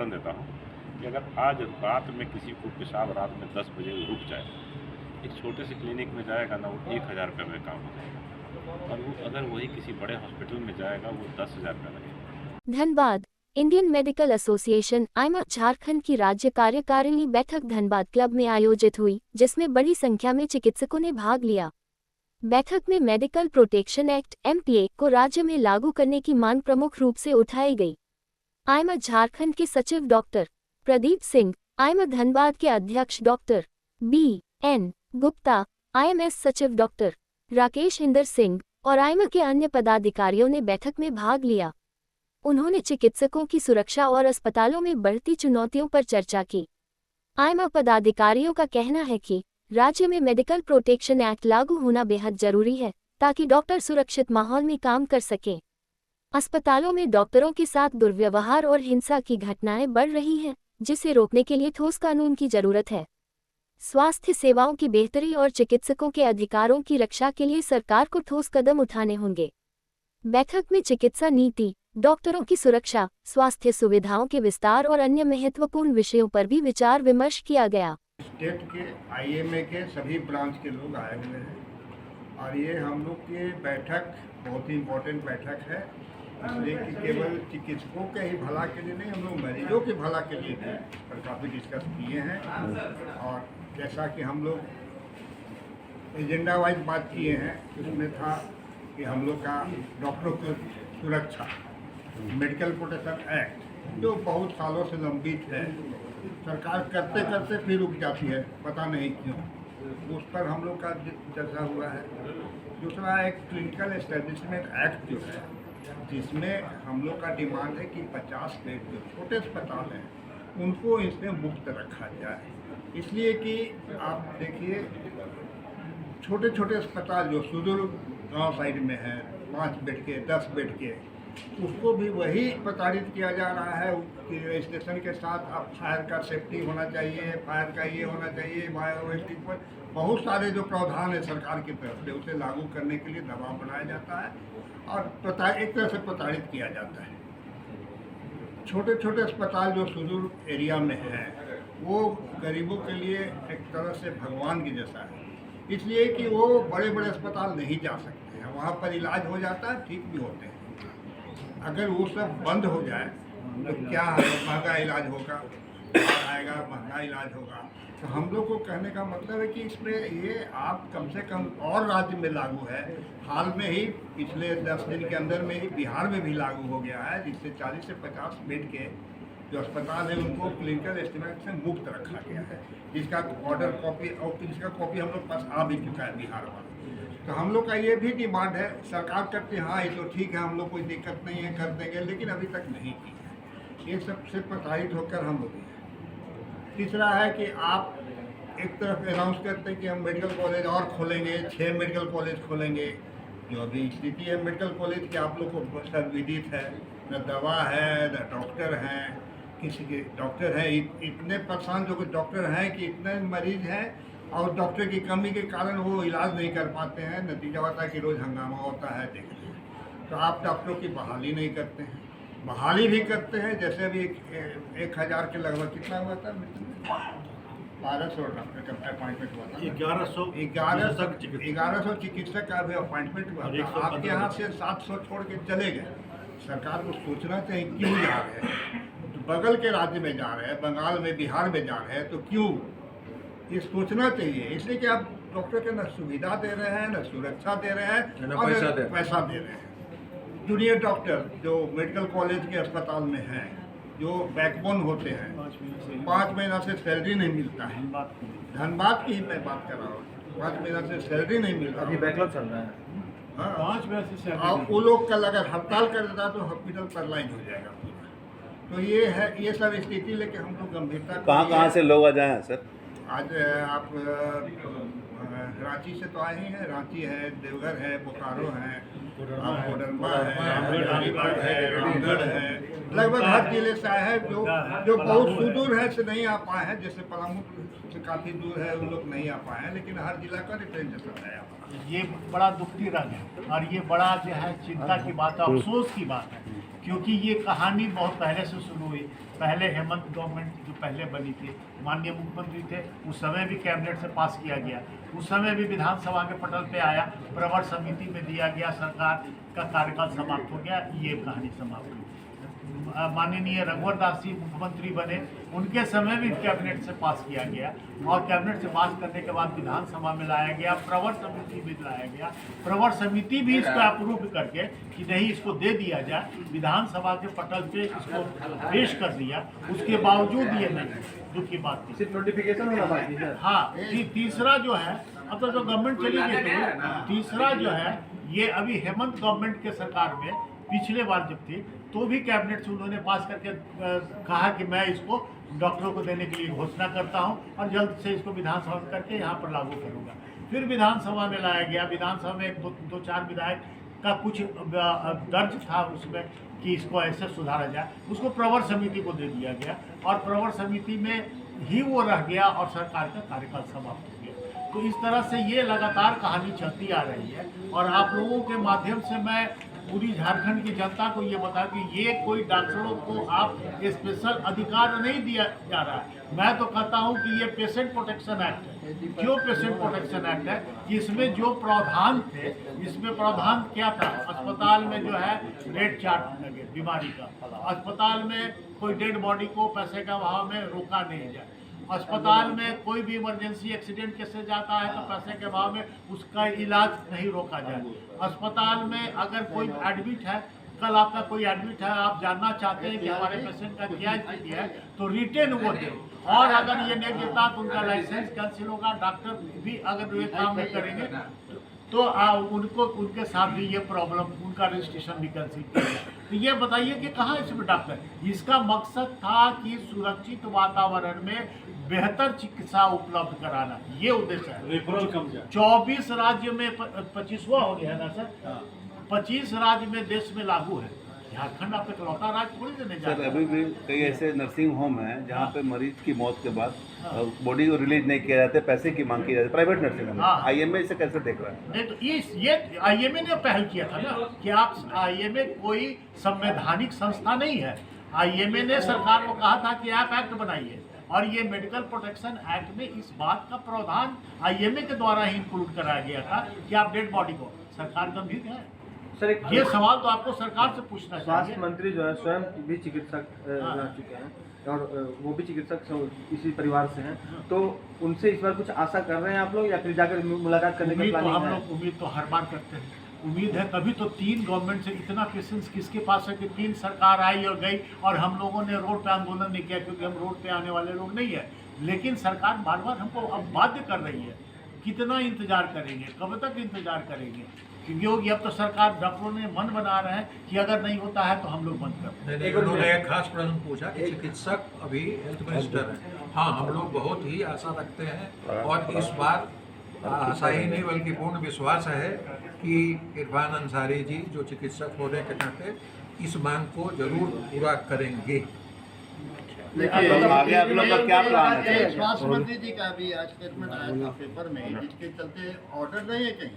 उदाहरण देता हूँ कि अगर आज रात में किसी को पेशाब रात में 10 बजे रुक जाए, एक छोटे से क्लिनिक में जाएगा ना, वो 1000 रुपये में काम हो जाएगा, और वो अगर वही किसी बड़े हॉस्पिटल में जाएगा वो 10,000 रुपये लगेगा। धनबाद। इंडियन मेडिकल एसोसिएशन आइमा झारखंड की राज्य कार्यकारिणी बैठक धनबाद क्लब में आयोजित हुई, जिसमें बड़ी संख्या में चिकित्सकों ने भाग लिया। बैठक में मेडिकल प्रोटेक्शन एक्ट (MPA) को राज्य में लागू करने की मांग प्रमुख रूप से उठाई गई। आइमा झारखंड के सचिव डॉक्टर प्रदीप सिंह, आइमा धनबाद के अध्यक्ष डॉक्टर B.N. गुप्ता, IMS सचिव डॉक्टर राकेश इंदर सिंह और आइमा के अन्य पदाधिकारियों ने बैठक में भाग लिया। उन्होंने चिकित्सकों की सुरक्षा और अस्पतालों में बढ़ती चुनौतियों पर चर्चा की। आइमा पदाधिकारियों का कहना है कि राज्य में मेडिकल प्रोटेक्शन एक्ट लागू होना बेहद जरूरी है, ताकि डॉक्टर सुरक्षित माहौल में काम कर सकें। अस्पतालों में डॉक्टरों के साथ दुर्व्यवहार और हिंसा की घटनाएं बढ़ रही हैं, जिसे रोकने के लिए ठोस कानून की जरूरत है। स्वास्थ्य सेवाओं की बेहतरी और चिकित्सकों के अधिकारों की रक्षा के लिए सरकार को ठोस कदम उठाने होंगे। बैठक में चिकित्सा नीति, डॉक्टरों की सुरक्षा, स्वास्थ्य सुविधाओं के विस्तार और अन्य महत्वपूर्ण विषयों पर भी विचार विमर्श किया गया। स्टेट के IMA के सभी ब्रांच के लोग आए हुए हैं और ये हम लोग की बैठक बहुत ही इम्पोर्टेंट बैठक है, इसलिए कि केवल चिकित्सकों के ही भला के लिए नहीं, हम लोग मरीजों के भला के लिए भी पर काफ़ी डिस्कस किए हैं। और जैसा कि हम लोग एजेंडा वाइज बात किए हैं, उसमें था कि हम लोग का डॉक्टरों की सुरक्षा, मेडिकल प्रोटेक्शन एक्ट जो बहुत सालों से लंबित है, सरकार करते करते फिर रुक जाती है, पता नहीं क्यों, उस पर हम लोग का चर्चा हुआ है। दूसरा एक क्लिनिकल एस्टेब्लिशमेंट एक्ट जो है, जिसमें हम लोग का डिमांड है कि 50 बेड जो छोटे अस्पताल हैं उनको इसमें मुक्त रखा जाए, इसलिए कि आप देखिए छोटे छोटे अस्पताल जो सुदूर गांव साइड में है, 5 बेड के 10 बेड के, उसको भी वही प्रताड़ित किया जा रहा है कि रजिस्ट्रेशन के साथ आप फायर का सेफ्टी होना चाहिए, फायर का ये होना चाहिए, बायोमेट्रिक पर बहुत सारे जो प्रावधान है सरकार की तरफ से, उसे लागू करने के लिए दबाव बनाया जाता है और एक तरह से प्रताड़ित किया जाता है। छोटे छोटे अस्पताल जो सुदूर एरिया में हैं, वो गरीबों के लिए एक तरह से भगवान की जैसा है, इसलिए कि वो बड़े बड़े अस्पताल नहीं जा सकते हैं, वहाँ पर इलाज हो जाता है, ठीक भी होते हैं। अगर वो सब बंद हो जाए तो क्या महंगा इलाज होगा, आएगा महंगा इलाज होगा। तो हम लोग को कहने का मतलब है कि इसमें ये आप कम से कम और राज्य में लागू है, हाल में ही पिछले 10 दिन के अंदर में ही बिहार में भी लागू हो गया है, जिससे 40 से 50 बेड के जो अस्पताल है उनको क्लिनिकल एस्टिमेट से मुक्त रखा गया है, जिसका ऑर्डर कॉपी और जिसका कॉपी हम लोग पास आ भी चुका है बिहार वाला। तो हम लोग का ये भी डिमांड है, सरकार करती है हाँ ये तो ठीक है, हम लोग कोई दिक्कत नहीं है, कर देंगे, लेकिन अभी तक नहीं की है। ये सबसे प्रताड़ित होकर हम लोग हैं। तीसरा है कि आप एक तरफ अनाउंस करते हैं कि हम मेडिकल कॉलेज और खोलेंगे, 6 मेडिकल कॉलेज खोलेंगे। जो अभी स्थिति है मेडिकल कॉलेज की आप लोग को सर्वविदित है, न दवा है न डॉक्टर हैं, किसी के डॉक्टर हैं इतने परेशान जो डॉक्टर हैं कि इतने मरीज हैं और डॉक्टर की कमी के कारण वो इलाज नहीं कर पाते हैं, नतीजा होता है कि रोज़ हंगामा होता है। देख लीजिए, तो आप डॉक्टरों की बहाली नहीं करते हैं, बहाली भी करते हैं, जैसे अभी 1000 के लगभग कितना हुआ था, 1200 डॉक्टर का अपॉइंटमेंट हुआ था, 1100 चिकित्सक का भी अपॉइंटमेंट हुआ था। आपके यहाँ से 700 छोड़ के चले गए। सरकार को सोचना चाहिए क्यों जा रहे हैं, तो बगल के राज्य में जा रहे हैं, बंगाल में बिहार में जा रहे हैं, तो क्यों, ये सोचना चाहिए। इसलिए कि आप डॉक्टर के न सुविधा दे रहे हैं, न सुरक्षा दे रहे हैं और पैसा दे रहे हैं। जूनियर डॉक्टर जो मेडिकल कॉलेज के अस्पताल में हैं, जो बैकबोन होते हैं, 5 महीना से सैलरी नहीं मिलता है। धनबाद की ही मैं बात कर रहा हूँ, 5 महीना से सैलरी नहीं मिल रहा, अभी बैकलॉग चल रहा है। हाँ, 5 महीने से और वो लोग कल अगर हड़ताल कर देता तो हॉस्पिटल पर लाइन हो जाएगा पूरा। तो ये है, ये सब स्थिति लेके हम लोग गंभीरता। कहाँ से लोग आ जाए सर? आज आप रांची से तो आए ही हैं, रांची है, देवघर है, बोकारो है, कोडरमा है, हजारीबाग है, रामगढ़ है, लगभग हर जिले से आए हैं। जो बहुत सुदूर है से नहीं आ पाए हैं, जैसे पलामू से काफ़ी दूर है, उन लोग नहीं आ पाए हैं, लेकिन हर जिला का रिप्रेजेंटेशन है। ये बड़ा दुख की रंग है और ये बड़ा जो है चिंता की बात है, अफसोस की बात है क्योंकि ये कहानी बहुत पहले से शुरू हुई। पहले हेमंत गवर्नमेंट जो पहले बनी थी, माननीय मुख्यमंत्री थे, उस समय भी कैबिनेट से पास किया गया, उस समय भी विधानसभा के पटल पे आया, प्रवर समिति में दिया गया, सरकार का कार्यकाल समाप्त हो गया, ये कहानी समाप्त हुई। माननीय रघुवर दास जी मुख्यमंत्री बने, उनके समय भी कैबिनेट से पास किया गया और कैबिनेट से पास करने के बाद विधानसभा में लाया गया, प्रवर समिति में लाया गया, प्रवर समिति भी इसको अप्रूव करके कि नहीं इसको दे दिया जाए, विधानसभा के पटल पे इसको पेश कर दिया, उसके बावजूद ये नहीं, दुख की बात थी। सिर्फ नोटिफिकेशन होना बाकी है। हाँ, तीसरा जो है, अब तो जो गवर्नमेंट चली गई तो तीसरा जो है, ये अभी हेमंत गवर्नमेंट के सरकार में पिछले बार जब थी तो भी कैबिनेट से उन्होंने पास करके कहा कि मैं इसको डॉक्टरों को देने के लिए घोषणा करता हूं और जल्द से इसको विधानसभा में करके यहाँ पर लागू करूंगा। फिर विधानसभा में लाया गया, विधानसभा में दो चार विधायक का कुछ दर्ज था उसमें कि इसको ऐसे सुधारा जाए, उसको प्रवर समिति को दे दिया गया और प्रवर समिति में ही वो रह गया और सरकार का कार्यकाल समाप्त हो गया। तो इस तरह से ये लगातार कहानी चलती आ रही है और आप लोगों के माध्यम से मैं पूरी झारखंड की जनता को ये बता कि ये कोई डॉक्टरों को आप स्पेशल अधिकार नहीं दिया जा रहा है। मैं तो कहता हूँ कि ये पेशेंट प्रोटेक्शन एक्ट है। क्यों पेशेंट प्रोटेक्शन एक्ट है कि इसमें जो प्रावधान थे, इसमें प्रावधान क्या था, अस्पताल में जो है रेट चार्ट लगे बीमारी का, अस्पताल में कोई डेड बॉडी को पैसे का अभाव में रोका नहीं जाए, अस्पताल में कोई भी इमरजेंसी एक्सीडेंट कैसे जाता है तो पैसे के अभाव में उसका इलाज नहीं रोका जाए, अस्पताल में अगर कोई एडमिट है, कल आपका कोई एडमिट है, आप जानना चाहते हैं कि हमारे पेशेंट का क्या स्थिति है तो रिटेन वो दे, और अगर ये नहीं देता तो उनका लाइसेंस कैंसिल होगा। डॉक्टर भी अगर ये काम नहीं करेंगे तो उनको उनके साथ भी ये प्रॉब्लम, उनका रजिस्ट्रेशन भी कैंसिल किया जाए। तो ये बताइए कि कहाँ इसमें डॉक्टर, इसका मकसद था कि सुरक्षित वातावरण में बेहतर चिकित्सा उपलब्ध कराना, ये उद्देश्य है। रेफरल कम जाए। 24 राज्य में 25वां हो गया ना सर, 25 राज्य में देश में लागू है, झारखंड आप इकलौता राज्य थोड़ी देने जा सर रहे हैं। अभी भी कई ऐसे नर्सिंग होम हैं जहाँ पे मरीज की मौत के बाद बॉडी को रिलीज नहीं किया जाता, पैसे की मांग की जाती है, प्राइवेट नर्सिंग होम। हाँ। आईएमए इसे कैसे देख रहा है? नहीं तो ये आईएमए ने पहल किया था ना कि आप आईएमए कोई संवैधानिक संस्था नहीं है। आईएमए ने सरकार को कहा था कि आप एक्ट बनाइए और ये मेडिकल प्रोटेक्शन एक्ट में इस बात का प्रावधान आईएमए के द्वारा ही इंक्लूड कराया गया था कि आप डेड बॉडी को, सरकार गंभीर है सर ये सवाल तो आपको सरकार से पूछना स्वास्थ्य चाहिए। मंत्री जो है स्वयं भी चिकित्सक रह चुके हैं और वो भी चिकित्सक इसी परिवार से हैं, तो उनसे इस बार कुछ आशा कर रहे हैं आप लोग या फिर जाकर मुलाकात करने का उम्मीद तो प्लानिंग हम है? लोग उम्मीद तो हर बार करते हैं, उम्मीद है, तभी तो 3 गवर्नमेंट से इतना पेशेंस किसके पास है कि 3 सरकार आई और गई और हम लोगों ने रोड पे आंदोलन नहीं किया क्योंकि हम रोड पे आने वाले लोग नहीं है। लेकिन सरकार बार बार हमको अब बाध्य कर रही है, कितना इंतजार करेंगे, कब तक इंतजार करेंगे, क्योंकि अब तो सरकार डॉक्टरों ने मन बना रहे हैं कि अगर नहीं होता है तो हम लोग बंद कर दें। उन्होंने एक खास प्रश्न पूछा कि चिकित्सक अभी हेल्थ मिनिस्टर हैं। हाँ, हम लोग बहुत ही आशा रखते हैं और इस बार आशा ही नहीं बल्कि पूर्ण विश्वास है कि इरफान अंसारी जी जो चिकित्सक होने के नाते इस मांग को जरूर पूरा करेंगे। आगे आप लोग का क्या प्लान है? स्वास्थ्य मंत्री जी का भी आज स्टेटमेंट आया था पेपर में, जिसके चलते ऑर्डर नहीं है कहीं,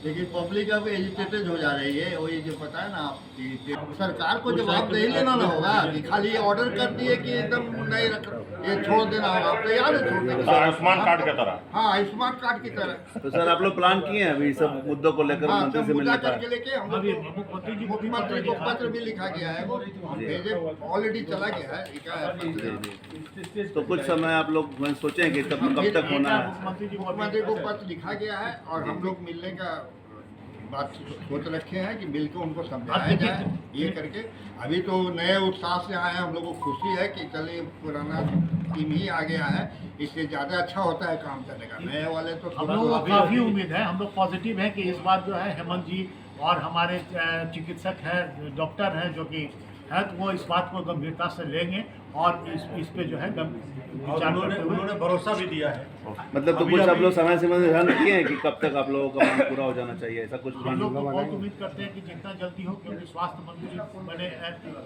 लेकिन पब्लिक अब एजिटेटेड हो जा रही है। वही जो पता है ना आप कि सरकार को जवाब दे लेना ना होगा कि खाली ऑर्डर कर दिए कि एकदम नहीं रख, ये छोड़ देना होगा, आप तैयार है छोड़ने के लिए? आयुष्मान कार्ड की तरह। हाँ, आयुष्मान कार्ड की तरह। तो सर आप लोग प्लान किए हैं अभी सब मुद्दों को लेकर हाँ, मंत्री सब से मुद्दा मिलने का? करके लेके हम अभी लोग मुख्यमंत्री जी मुख्यमंत्री को पत्र भी लिखा गया है, वो भेजे ऑलरेडी चला गया है, लिखा है पत्र। तो कुछ समय आप लोग सोचें कि कब तक होना है? मुख्यमंत्री को पत्र लिखा गया है और हम लोग मिलने का बात सोच रखे हैं कि मिलकर उनको समझाया जाए ये करके। अभी तो नए उत्साह से आए हैं, हम लोग को खुशी है कि चलिए पुराना टीम ही आ गया है, इससे ज़्यादा अच्छा होता है काम करने का। नए वाले तो हम लोगों को काफ़ी उम्मीद है, हम लोग पॉजिटिव हैं कि इस बार जो है हेमंत जी और हमारे चिकित्सक हैं, डॉक्टर हैं जो कि है, तो वो इस बात को गंभीरता से लेंगे और इस पे जो है विचार करते हुए उन्होंने भरोसा भी दिया है। मतलब तो कुछ आप लोग समय सीमा निर्धारण किए हैं कि कब तक आप लोगों का मांग पूरा हो जाना चाहिए, ऐसा कुछ हम प्लान? लोग तो बहुत उम्मीद करते हैं कि जितना जल्दी हो, क्योंकि स्वास्थ्य मंत्री बने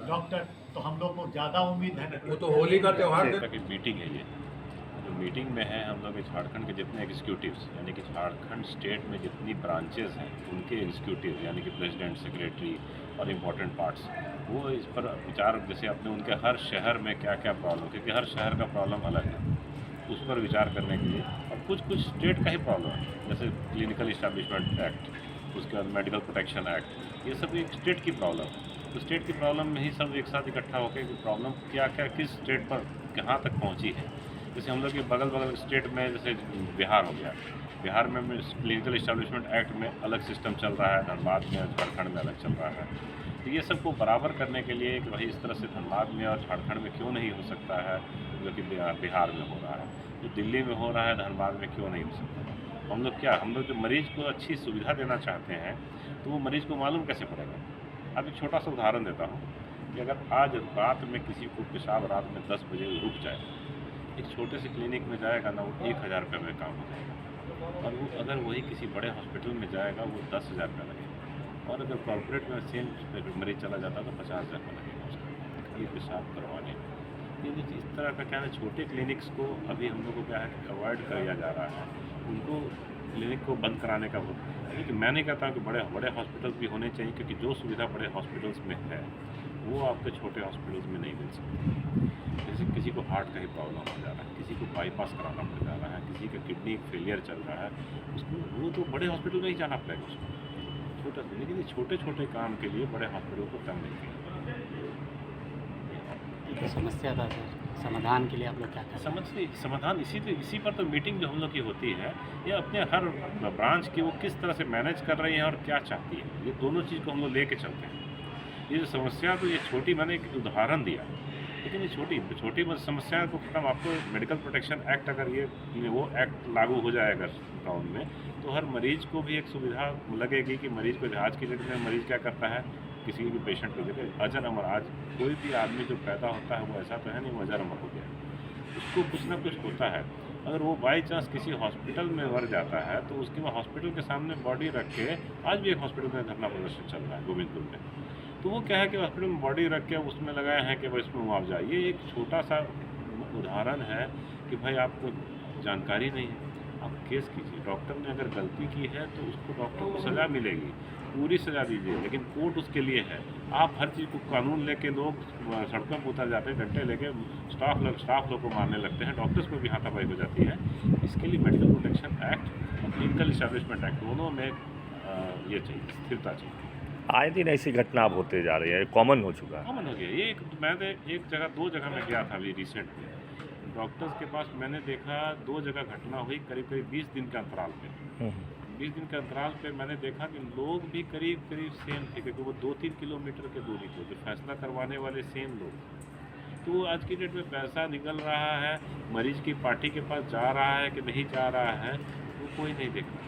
डॉक्टर, तो हम लोग को ज़्यादा उम्मीद है। वो तो होली का त्योहार की मीटिंग है ये, जो मीटिंग में हैं हम लोग झारखंड के जितने एग्जीक्यूटिव्स, यानी कि झारखंड स्टेट में जितनी ब्रांचेस हैं उनके एग्जीक्यूटिव, यानी कि प्रेसिडेंट, सेक्रेटरी और इम्पोर्टेंट पार्ट्स, वो इस पर विचार, जैसे अपने उनके हर शहर में क्या क्या प्रॉब्लम, क्योंकि हर शहर का प्रॉब्लम अलग है, उस पर विचार करने के लिए, और कुछ कुछ स्टेट का ही प्रॉब्लम है, जैसे क्लिनिकल इस्टेब्लिशमेंट एक्ट, उसके बाद मेडिकल प्रोटेक्शन एक्ट, ये सब एक स्टेट की प्रॉब्लम है। तो स्टेट की प्रॉब्लम में ही सब एक साथ इकट्ठा होकर कि प्रॉब्लम क्या क्या किस स्टेट पर कहाँ तक पहुँची है। जैसे हम लोग के बगल बगल स्टेट में, जैसे बिहार हो गया, बिहार में क्लिनिकल इस्टेब्लिशमेंट एक्ट में अलग सिस्टम चल रहा है, धनबाद में, झारखंड में अलग चल रहा है। तो ये सबको बराबर करने के लिए कि भाई इस तरह से धनबाद में और झारखंड में क्यों नहीं हो सकता है जो कि बिहार में हो रहा है, जो दिल्ली में हो रहा है धनबाद में क्यों नहीं हो सकता। हम लोग क्या, हम लोग जो मरीज़ को अच्छी सुविधा देना चाहते हैं तो वो मरीज़ को मालूम कैसे पड़ेगा। अब एक छोटा सा उदाहरण देता हूँ कि अगर आज रात में किसी को पेशाब रात में 10 बजे रुक जाए, एक छोटे से क्लिनिक में जाएगा ना, वो 1000 रुपये में काम हो जाएगा, और वो अगर वही किसी बड़े हॉस्पिटल में जाएगा वो 10,000 रुपये लगेगा, और अगर कॉर्पोरेट में सेम मरीज चला जाता तो 50,000 रुपये लगेगा उसका ये पेशाब करवाने। ये इस तरह का क्या है, छोटे क्लिनिक्स को अभी हम लोग को क्या है कि अवॉइड किया जा रहा है, उनको क्लिनिक को बंद कराने का। लेकिन मैं नहीं कहता कि बड़े बड़े हॉस्पिटल्स भी होने चाहिए, क्योंकि जो सुविधा बड़े हॉस्पिटल्स में है वो आपके छोटे हॉस्पिटल्स में नहीं मिल सकती। जैसे किसी को हार्ट का ही प्रॉब्लम हो जा रहा है, किसी को बाईपास कराना पड़ जा रहा है, किसी का किडनी फेलियर चल रहा है, उसको वो तो बड़े हॉस्पिटल में ही जाना पड़ेगा उसको, छोटा। लेकिन ये छोटे छोटे काम के लिए बड़े हॉस्पिटल को तंग नहीं किया। तो समस्या था सर, समाधान के लिए आप लोग क्या करें? समाधान इसी पर तो मीटिंग जो हम लोग की होती है, ये अपने हर ब्रांच की वो किस तरह से मैनेज कर रही है और क्या चाहती है, ये दोनों चीज़ को हम लोग लेके चलते हैं। ये जो समस्या, तो ये छोटी, मैंने एक उदाहरण दिया, लेकिन ये छोटी समस्या को खत्म, आपको मेडिकल प्रोटेक्शन एक्ट, अगर ये वो एक्ट लागू हो जाएगा टाउन में, तो हर मरीज़ को भी एक सुविधा लगेगी कि मरीज़ को, आज की डेट में मरीज़ क्या करता है, किसी भी पेशेंट को देते अजर अमर, आज कोई भी आदमी जो पैदा होता है वो ऐसा तो है नहीं वो अजर अमर हो गया, उसको कुछ ना कुछ होता है। अगर वो बाई चांस किसी हॉस्पिटल में मर जाता है तो उसके बाद हॉस्पिटल के सामने बॉडी रख के, आज भी एक हॉस्पिटल में धरना प्रदर्शन चल रहा है गोविंदपुर में, तो वो क्या है कि हॉस्पिटल में बॉडी रख के उसमें लगाया है कि भाई इसमें मुआवजा। ये एक छोटा सा उदाहरण है कि भाई आपको जानकारी नहीं है, आप केस कीजिए, डॉक्टर ने अगर गलती की है तो उसको डॉक्टर को सज़ा मिलेगी, पूरी सज़ा दीजिए, लेकिन कोर्ट उसके लिए है। आप हर चीज़ को कानून लेके, लोग सड़कों पर उतर जाते हैं, डंडे लेके स्टाफ लोग को मारने लगते हैं, डॉक्टर्स को भी हाथापाई हो जाती है। इसके लिए मेडिकल प्रोटेक्शन एक्ट और क्लिनिकल इस्टेब्लिशमेंट एक्ट दोनों में ये चाहिए, स्थिरता चाहिए। आए दिन ऐसी घटना अब होते जा रही है, कॉमन हो चुका है। कॉमन हो गया ये। मैंने एक जगह, 2 जगह में गया था अभी रिसेंट में, डॉक्टर्स के पास मैंने देखा 2 जगह घटना हुई करीब 20 दिन के अंतराल पे। 20 दिन के अंतराल पे मैंने देखा कि लोग भी करीब सेम थे, क्योंकि वो 2-3 किलोमीटर के दूरी पे जो फैसला करवाने वाले सेम लोग। तो आज की डेट में पैसा निकल रहा है, मरीज की पार्टी के पास जा रहा है कि नहीं जा रहा है, वो कोई नहीं देख रहा।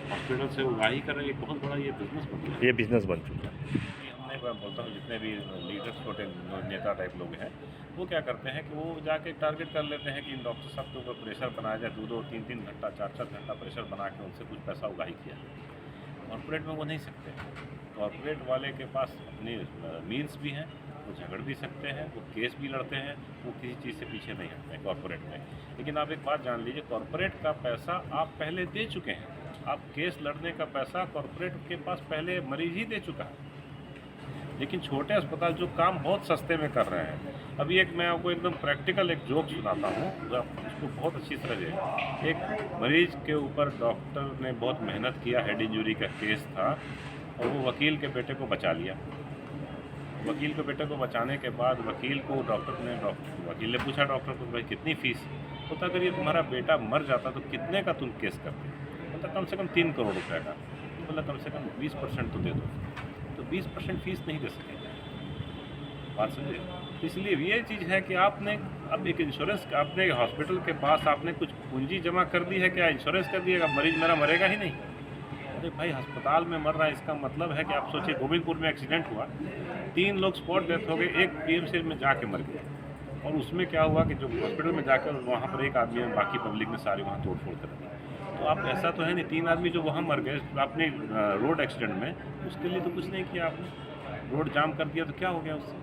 हॉस्पिटल से उगाही कर रहे हैं, एक बहुत बड़ा ये बिजनेस बन गया, ये बिजनेस बन चुका है। मैं बोलता हूँ जितने भी लीडर्स, छोटे नेता टाइप लोग हैं, वो क्या करते हैं कि वो जाके टारगेट कर लेते हैं कि इन डॉक्टर साहब के ऊपर प्रेशर बनाया जाए, 2-2, 3-3 घंटा, 4-4 घंटा प्रेशर बना के उनसे कुछ पैसा उगाही किया। कॉर्पोरेट में वो नहीं सकते, कॉर्पोरेट वाले के पास अपने मीन्स भी हैं, वो झगड़ भी सकते हैं, वो केस भी लड़ते हैं, वो किसी चीज़ से पीछे नहीं हटते हैं कॉर्पोरेट में। लेकिन आप एक बात जान लीजिए, कॉर्पोरेट का पैसा आप पहले दे चुके हैं, आप केस लड़ने का पैसा कॉर्पोरेट के पास पहले मरीज ही दे चुका है। लेकिन छोटे अस्पताल जो काम बहुत सस्ते में कर रहे हैं, अभी एक मैं आपको एकदम प्रैक्टिकल एक जोक सुनाता हूँ, उसको बहुत अच्छी तरह से। एक मरीज के ऊपर डॉक्टर ने बहुत मेहनत किया, हेड इंजरी का केस था, और वो वकील के बेटे को बचा लिया। वकील के बेटे को बचाने के बाद वकील ने पूछा डॉक्टर को, भाई कितनी फीस? तो अगर ये तुम्हारा बेटा मर जाता तो कितने का तुम केस करते? मतलब कम से कम 3 करोड़ रुपए का। बोला कम से कम 20% तो दे दो। तो 20% फीस नहीं दे सकेंगे, बात समझिए। तो इसलिए ये चीज़ है कि आपने अब एक इंश्योरेंस, आपने हॉस्पिटल के पास आपने कुछ पूंजी जमा कर दी है, क्या इंश्योरेंस कर दिएगा, मरीज मेरा मरेगा ही नहीं। अरे भाई अस्पताल में मर रहा है, इसका मतलब है कि आप सोचिए, गोविंदपुर में एक्सीडेंट हुआ, 3 लोग स्पॉट डेथ हो गए, एक पीएमसी में जाके मर गया। और उसमें क्या हुआ कि जो हॉस्पिटल में जाकर वहाँ पर एक आदमी, बाकी पब्लिक ने सारी वहाँ तोड़ फोड़ कर दी। तो आप ऐसा तो है नहीं, 3 आदमी जो वहाँ मर गए अपने रोड एक्सीडेंट में, उसके लिए तो कुछ नहीं किया आपने, रोड जाम कर दिया तो क्या हो गया उससे?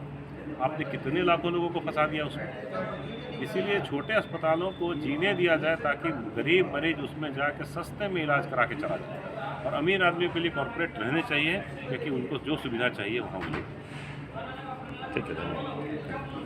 आपने कितने लाखों लोगों को फंसा दिया उसमें। इसीलिए छोटे अस्पतालों को जीने दिया जाए ताकि गरीब मरीज उसमें जाकर सस्ते में इलाज करा के चला जाए, और अमीर आदमी के लिए कॉर्पोरेट रहने चाहिए, क्योंकि उनको जो सुविधा चाहिए वहाँ मिलेगी। ठीक है।